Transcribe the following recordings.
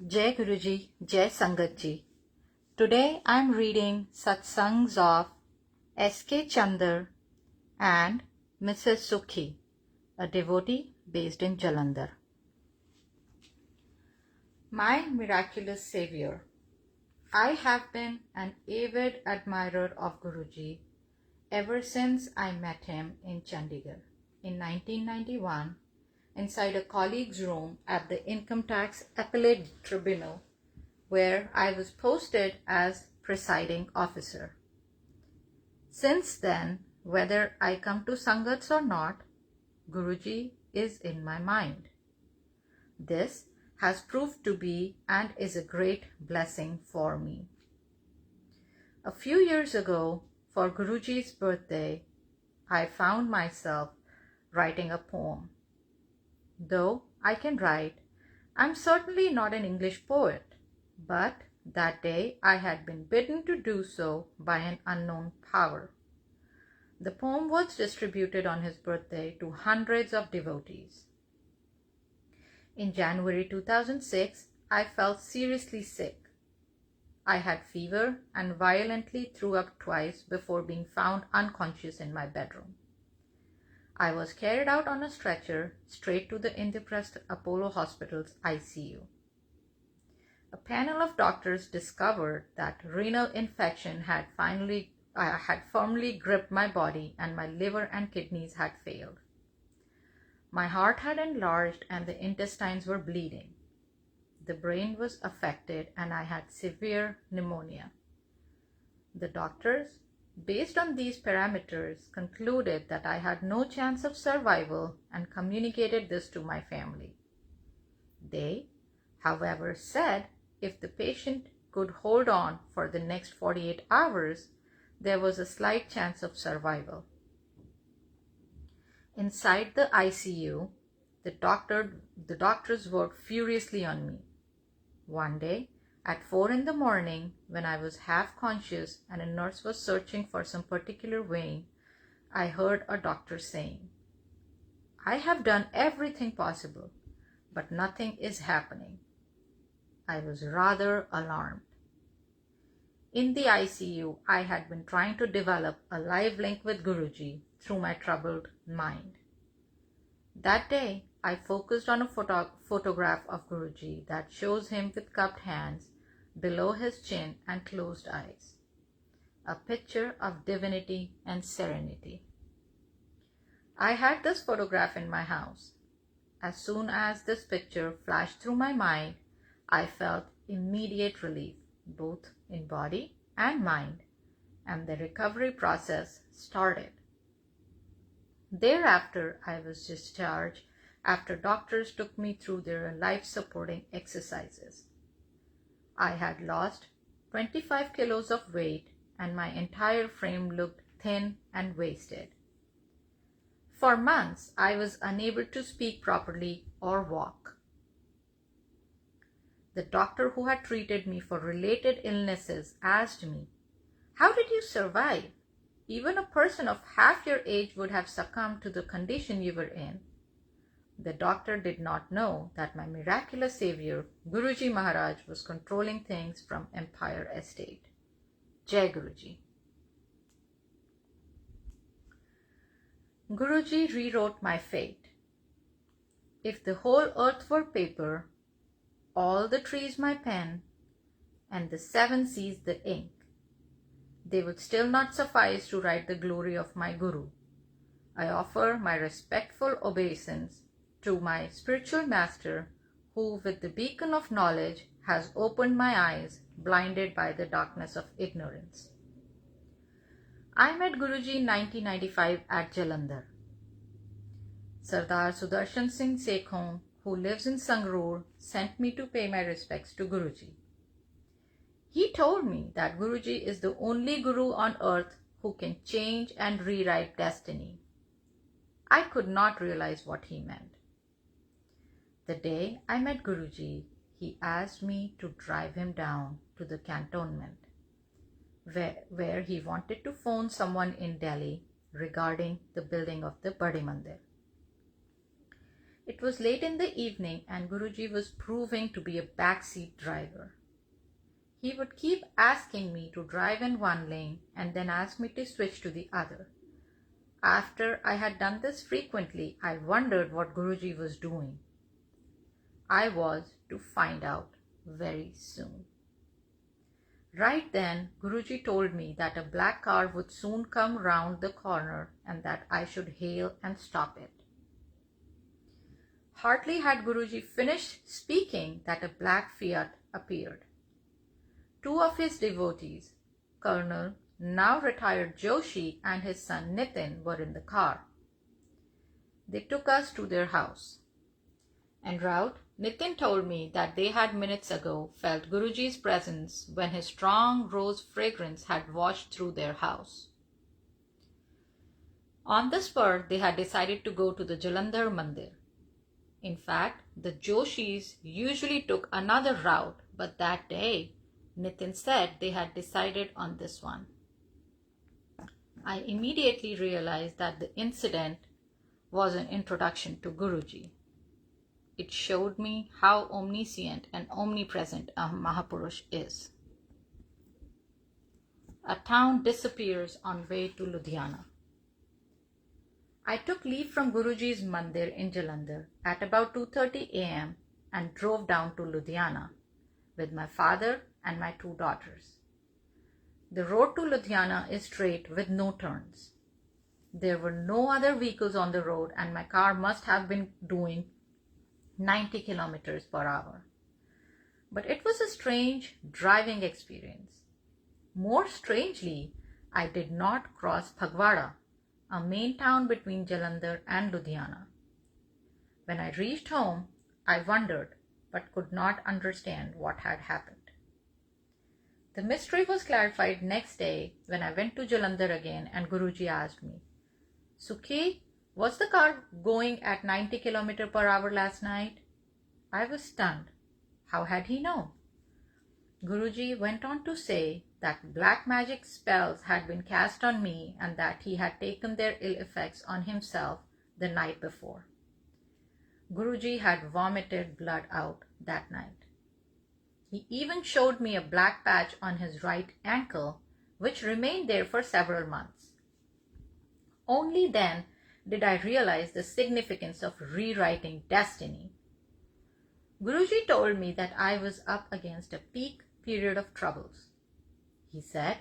Jai Guruji, Jai Sangat Ji. Today I am reading Satsangs of S.K. Chandar and Mrs. Sukhi, a devotee based in Jalandhar. My miraculous Savior, I have been an avid admirer of Guruji ever since I met him in Chandigarh in 1991 inside a colleague's room at the Income Tax Appellate Tribunal, where I was posted as presiding officer. Since then, whether I come to Sangats or not, Guruji is in my mind. This has proved to be and is a great blessing for me. A few years ago, for Guruji's birthday, I found myself writing a poem. Though I can write, I'm certainly not an English poet, but that day I had been bidden to do so by an unknown power. The poem was distributed on his birthday to hundreds of devotees. In January 2006, I felt seriously sick. I had fever and violently threw up twice before being found unconscious in my bedroom. I was carried out on a stretcher straight to the Indraprastha Apollo Hospital's ICU. A panel of doctors discovered that renal infection had firmly gripped my body and my liver and kidneys had failed. My heart had enlarged and the intestines were bleeding. The brain was affected and I had severe pneumonia. The doctors, based on these parameters, concluded that I had no chance of survival and communicated this to my family. They, however, said if the patient could hold on for the next 48 hours, there was a slight chance of survival. Inside the ICU, the doctors worked furiously on me. One day, at 4 in the morning, when I was half conscious and a nurse was searching for some particular vein, I heard a doctor saying, "I have done everything possible, but nothing is happening." I was rather alarmed. In the ICU, I had been trying to develop a live link with Guruji through my troubled mind. That day, I focused on a photograph of Guruji that shows him with cupped hands below his chin and closed eyes, a picture of divinity and serenity. I had this photograph in my house. As soon as this picture flashed through my mind, I felt immediate relief, both in body and mind, and the recovery process started. Thereafter, I was discharged after doctors took me through their life-supporting exercises. I had lost 25 kilos of weight and my entire frame looked thin and wasted. For months, I was unable to speak properly or walk. The doctor who had treated me for related illnesses asked me, "How did you survive? Even a person of half your age would have succumbed to the condition you were in." The doctor did not know that my miraculous savior, Guruji Maharaj, was controlling things from Empire Estate. Jai Guruji. Guruji rewrote my fate. If the whole earth were paper, all the trees my pen, and the 7 seas the ink, they would still not suffice to write the glory of my Guru. I offer my respectful obeisance to my spiritual master, who with the beacon of knowledge has opened my eyes, blinded by the darkness of ignorance. I met Guruji in 1995 at Jalandhar. Sardar Sudarshan Singh Sekhon, who lives in Sangrur, sent me to pay my respects to Guruji. He told me that Guruji is the only Guru on earth who can change and rewrite destiny. I could not realize what he meant. The day I met Guruji, he asked me to drive him down to the cantonment, where he wanted to phone someone in Delhi regarding the building of the Badi Mandir. It was late in the evening and Guruji was proving to be a backseat driver. He would keep asking me to drive in one lane and then ask me to switch to the other. After I had done this frequently, I wondered what Guruji was doing. I was to find out very soon. Right then, Guruji told me that a black car would soon come round the corner and that I should hail and stop it. Hardly had Guruji finished speaking that a black Fiat appeared. Two of his devotees, Colonel, now retired Joshi, and his son Nitin were in the car. They took us to their house. En route, Nitin told me that they had minutes ago felt Guruji's presence when his strong rose fragrance had washed through their house. On the spur, they had decided to go to the Jalandhar Mandir. In fact, the Joshis usually took another route, but that day, Nitin said they had decided on this one. I immediately realized that the incident was an introduction to Guruji. It showed me how omniscient and omnipresent a Mahapurush is. A town disappears on way to Ludhiana. I took leave from Guruji's mandir in Jalandhar at about 2:30 a.m. and drove down to Ludhiana with my father and my two daughters. The road to Ludhiana is straight with no turns. There were no other vehicles on the road and my car must have been doing 90 kilometers per hour. But it was a strange driving experience. More strangely, I did not cross Phagwara, a main town between Jalandhar and Ludhiana. When I reached home, I wondered but could not understand what had happened. The mystery was clarified next day when I went to Jalandhar again and Guruji asked me, "Sukhi, was the car going at 90 km per hour last night?" I was stunned. How had he known? Guruji went on to say that black magic spells had been cast on me and that he had taken their ill effects on himself the night before. Guruji had vomited blood out that night. He even showed me a black patch on his right ankle, which remained there for several months. Only then did I realize the significance of rewriting destiny. Guruji told me that I was up against a peak period of troubles. He said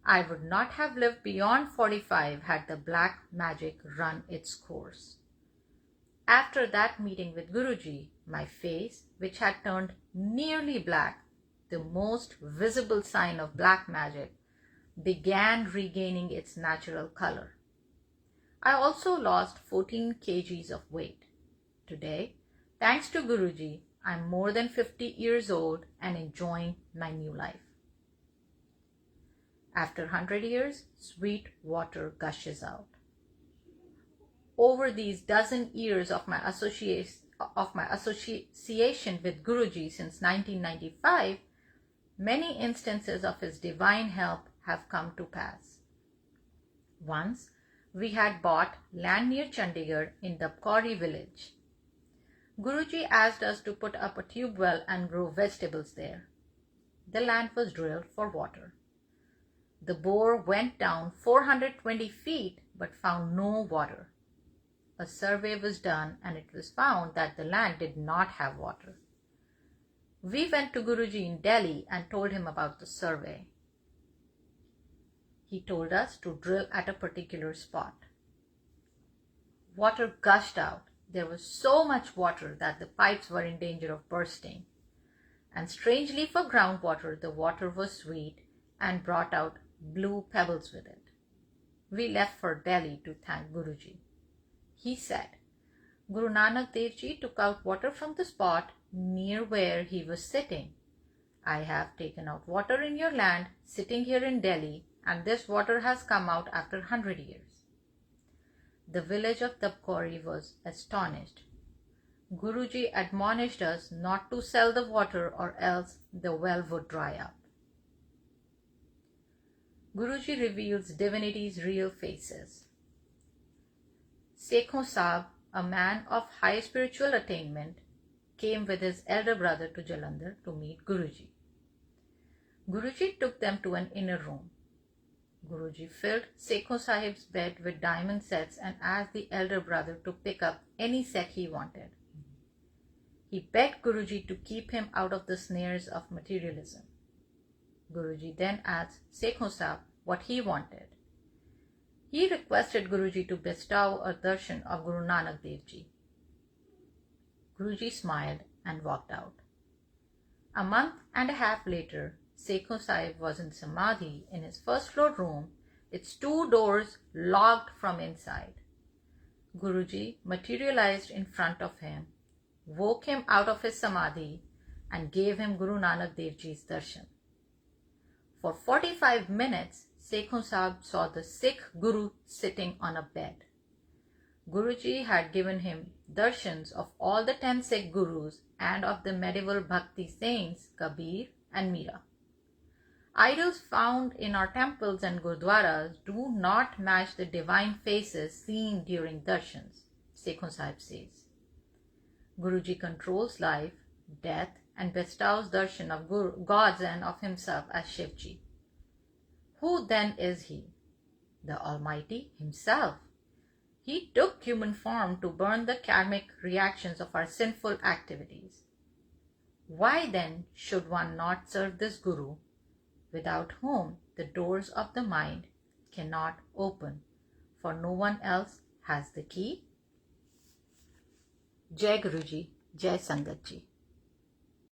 I would not have lived beyond 45 had the black magic run its course. After that meeting with Guruji, my face, which had turned nearly black, the most visible sign of black magic, began regaining its natural color. I also lost 14 kgs of weight. Today, thanks to Guruji, I'm more than 50 years old and enjoying my new life. After 100 years, sweet water gushes out. Over these dozen years of my association with Guruji since 1995, many instances of his divine help have come to pass. Once, we had bought land near Chandigarh in the Kauri village. Guruji asked us to put up a tube well and grow vegetables there. The land was drilled for water. The bore went down 420 feet but found no water. A survey was done and it was found that the land did not have water. We went to Guruji in Delhi and told him about the survey. He told us to drill at a particular spot. Water gushed out. There was so much water that the pipes were in danger of bursting. And strangely for groundwater, the water was sweet and brought out blue pebbles with it. We left for Delhi to thank Guruji. He said, Guru Nanak Dev Ji took out water from the spot near where he was sitting. I have taken out water in your land sitting here in Delhi, and this water has come out after 100 years. The village of Tapkori was astonished. Guruji admonished us not to sell the water or else the well would dry up. Guruji reveals divinity's real faces. Sekhon Saab a man of high spiritual attainment, came with his elder brother to Jalandhar to meet Guruji. Guruji took them to an inner room. Guruji filled Sekho Sahib's bed with diamond sets and asked the elder brother to pick up any set he wanted. He begged Guruji to keep him out of the snares of materialism. Guruji then asked Sekho Sahib what he wanted. He requested Guruji to bestow a darshan of Guru Nanak Dev Ji. Guruji smiled and walked out. A month and a half later, Sekho Sahib was in Samadhi in his first floor room, its 2 doors locked from inside. Guruji materialized in front of him, woke him out of his Samadhi, and gave him Guru Nanak Dev Ji's darshan. For 45 minutes, Sekho Sahib saw the Sikh Guru sitting on a bed. Guruji had given him darshans of all the 10 Sikh Gurus and of the medieval Bhakti saints Kabir and Mira. Idols found in our temples and gurdwaras do not match the divine faces seen during darshans, Sekho Sahib says. Guruji controls life, death, and bestows darshan of gods and of himself as Shivji. Who then is he? The Almighty himself. He took human form to burn the karmic reactions of our sinful activities. Why then should one not serve this Guru, without whom the doors of the mind cannot open, for no one else has the key? Jai Guruji, Jai Sangat Ji.